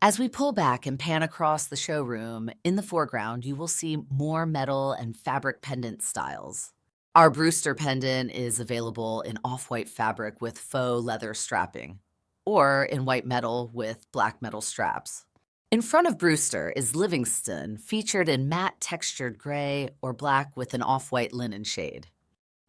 As we pull back and pan across the showroom, in the foreground, you will see more metal and fabric pendant styles. Our Brewster pendant is available in off-white fabric with faux leather strapping, or in white metal with black metal straps. In front of Brewster is Livingston, featured in matte textured gray or black with an off-white linen shade.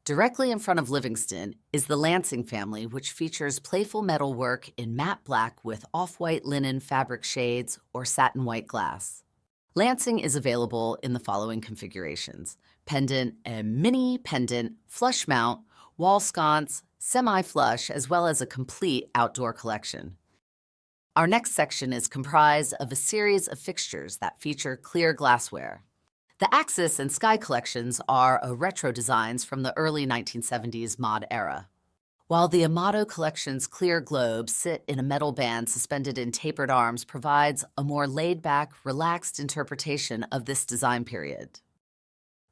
Directly in front of Livingston is the Lansing family, which features playful metal work in matte black with off-white linen fabric shades or satin white glass. Lansing is available in the following configurations: pendant and mini pendant, flush mount, wall sconce, semi-flush, as well as a complete outdoor collection. Our next section is comprised of a series of fixtures that feature clear glassware. The Axis and Sky collections are retro designs from the early 1970s mod era, while the Amato collection's clear globes sit in a metal band suspended in tapered arms provides a more laid-back, relaxed interpretation of this design period.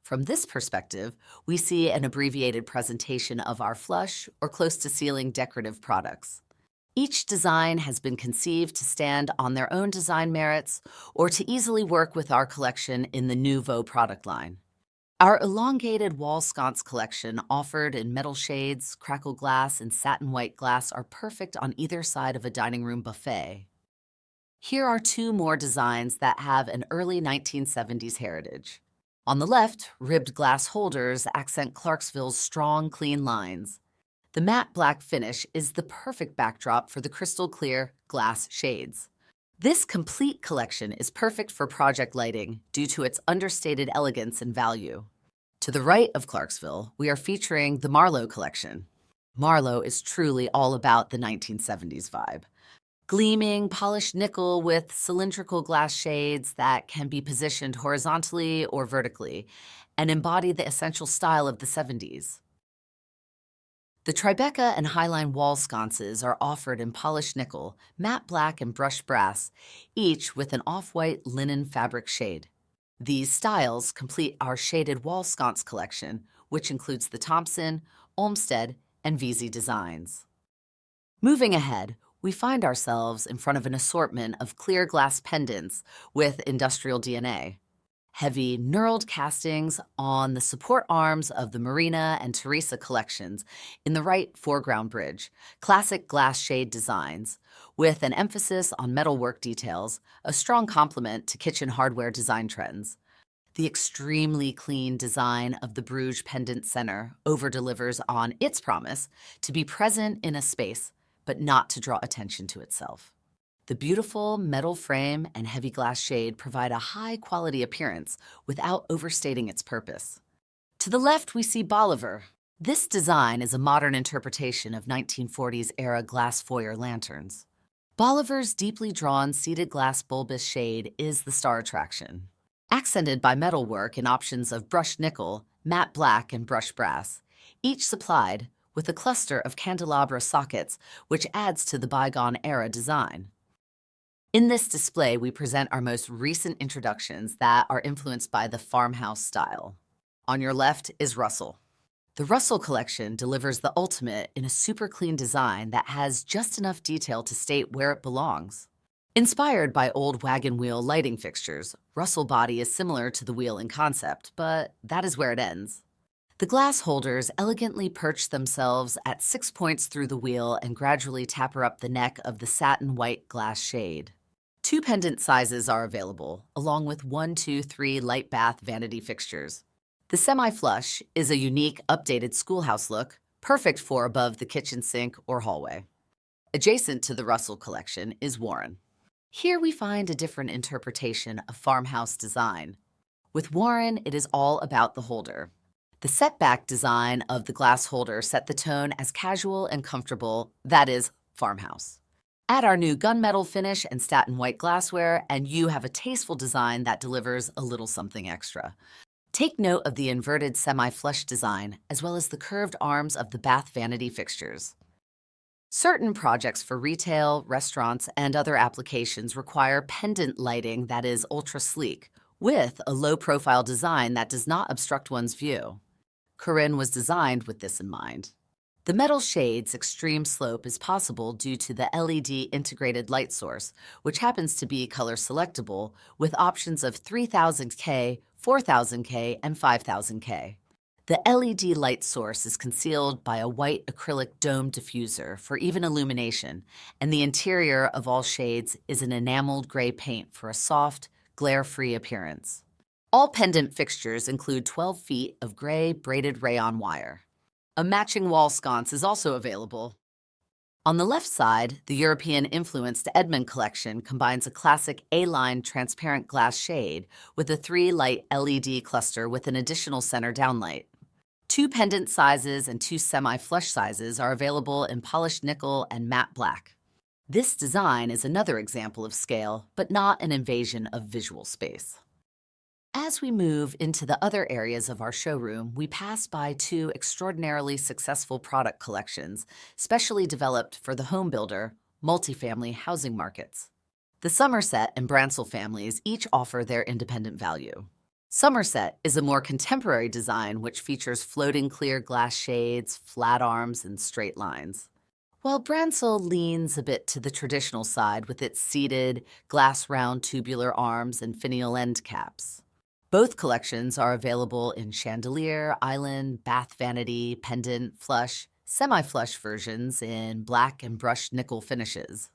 From this perspective, we see an abbreviated presentation of our flush or close-to-ceiling decorative products. Each design has been conceived to stand on their own design merits or to easily work with our collection in the NUVO product line. Our elongated wall sconce collection, offered in metal shades, crackle glass, and satin white glass, are perfect on either side of a dining room buffet. Here are two more designs that have an early 1970s heritage. On the left, ribbed glass holders accent Clarksville's strong, clean lines. The matte black finish is the perfect backdrop for the crystal clear glass shades. This complete collection is perfect for project lighting due to its understated elegance and value. To the right of Clarksville, we are featuring the Marlowe collection. Marlowe is truly all about the 1970s vibe. Gleaming, polished nickel with cylindrical glass shades that can be positioned horizontally or vertically and embody the essential style of the 70s. The Tribeca and Highline wall sconces are offered in polished nickel, matte black, and brushed brass, each with an off-white linen fabric shade. These styles complete our shaded wall sconce collection, which includes the Thompson, Olmsted, and VZ designs. Moving ahead, we find ourselves in front of an assortment of clear glass pendants with industrial DNA. Heavy knurled castings on the support arms of the Marina and Teresa collections in the right foreground bridge, classic glass shade designs, with an emphasis on metalwork details, a strong complement to kitchen hardware design trends. The extremely clean design of the Bruges Pendant Center over-delivers on its promise to be present in a space, but not to draw attention to itself. The beautiful metal frame and heavy glass shade provide a high-quality appearance without overstating its purpose. To the left, we see Bolivar. This design is a modern interpretation of 1940s-era glass foyer lanterns. Bolivar's deeply drawn seated glass bulbous shade is the star attraction. Accented by metalwork in options of brushed nickel, matte black, and brushed brass, each supplied with a cluster of candelabra sockets, which adds to the bygone-era design. In this display, we present our most recent introductions that are influenced by the farmhouse style. On your left is Russell. The Russell collection delivers the ultimate in a super clean design that has just enough detail to state where it belongs. Inspired by old wagon wheel lighting fixtures, Russell body is similar to the wheel in concept, but that is where it ends. The glass holders elegantly perch themselves at 6 points through the wheel and gradually taper up the neck of the satin white glass shade. 2 pendant sizes are available, along with 1, 2, 3 light bath vanity fixtures. The semi-flush is a unique, updated schoolhouse look, perfect for above the kitchen sink or hallway. Adjacent to the Russell collection is Warren. Here we find a different interpretation of farmhouse design. With Warren, it is all about the holder. The setback design of the glass holder set the tone as casual and comfortable, that is, farmhouse. Add our new gunmetal finish and satin white glassware, and you have a tasteful design that delivers a little something extra. Take note of the inverted semi-flush design, as well as the curved arms of the bath vanity fixtures. Certain projects for retail, restaurants, and other applications require pendant lighting that is ultra-sleek, with a low-profile design that does not obstruct one's view. Corinne was designed with this in mind. The metal shade's extreme slope is possible due to the LED integrated light source, which happens to be color selectable with options of 3000K, 4000K, and 5000K. The LED light source is concealed by a white acrylic dome diffuser for even illumination, and the interior of all shades is an enameled gray paint for a soft, glare-free appearance. All pendant fixtures include 12 feet of gray braided rayon wire. A matching wall sconce is also available. On the left side, the European-influenced Edmond collection combines a classic A-line transparent glass shade with a 3-light LED cluster with an additional center downlight. 2 pendant sizes and 2 semi-flush sizes are available in polished nickel and matte black. This design is another example of scale, but not an invasion of visual space. As we move into the other areas of our showroom, we pass by 2 extraordinarily successful product collections, specially developed for the home builder, multifamily housing markets. The Somerset and Bransell families each offer their independent value. Somerset is a more contemporary design which features floating clear glass shades, flat arms, and straight lines, while Bransell leans a bit to the traditional side with its seated, glass round tubular arms and finial end caps. Both collections are available in chandelier, island, bath vanity, pendant, flush, semi-flush versions in black and brushed nickel finishes.